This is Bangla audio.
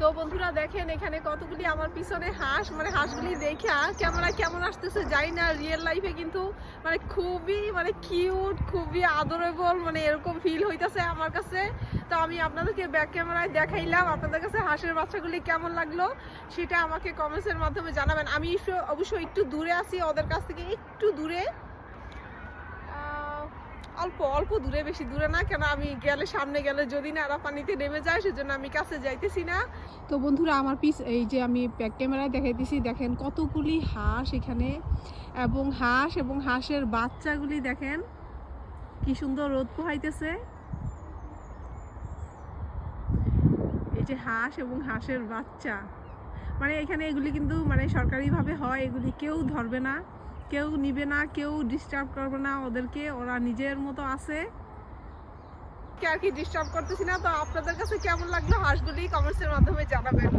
তো বন্ধুরা দেখেন এখানে কতগুলি আমার পিছনে হাঁস, মানে হাঁসগুলি দেখা ক্যামেরায় কেমন আসতেছে জানি না, রিয়েল লাইফে কিন্তু মানে খুবই কিউট, খুবই আদরেবল, মানে এরকম ফিল হইতেছে আমার কাছে। তো আমি আপনাদেরকে ব্যাক ক্যামেরায় দেখাইলাম, আপনাদের কাছে হাঁসের বাচ্চাগুলি কেমন লাগলো সেটা আমাকে কমেন্টসের মাধ্যমে জানাবেন। আমি অবশ্যই একটু দূরে আছি, ওদের কাছ থেকে একটু দূরে, অল্প অল্প দূরে, বেশি দূরে না, কেন আমি গেলে সামনে গেলে যদি না এরা পানিতে নেমে যায় সেজন্য আমি কাছে যাইতেছি না। তো বন্ধুরা আমার এই যে আমি ব্যাক ক্যামেরায় দেখাইতেছি, দেখেন কতগুলি হাঁস এখানে, এবং হাঁসের বাচ্চাগুলি দেখেন কি সুন্দর রোদ পোহাইতেছে। এই যে হাঁস এবং হাঁসের বাচ্চা, মানে এখানে এগুলি কিন্তু মানে সরকারিভাবে হয়, এগুলি কেউ ধরবে না, কেউ নিবে না, কেউ ডিস্টার্ব করবে না ওদেরকে, ওরা নিজের মতো আছে, আর কি ডিস্টার্ব করতেছি না। তো আপনাদের কাছে কেমন লাগলো হাঁসগুলি কমেন্টসের মাধ্যমে জানাবেন।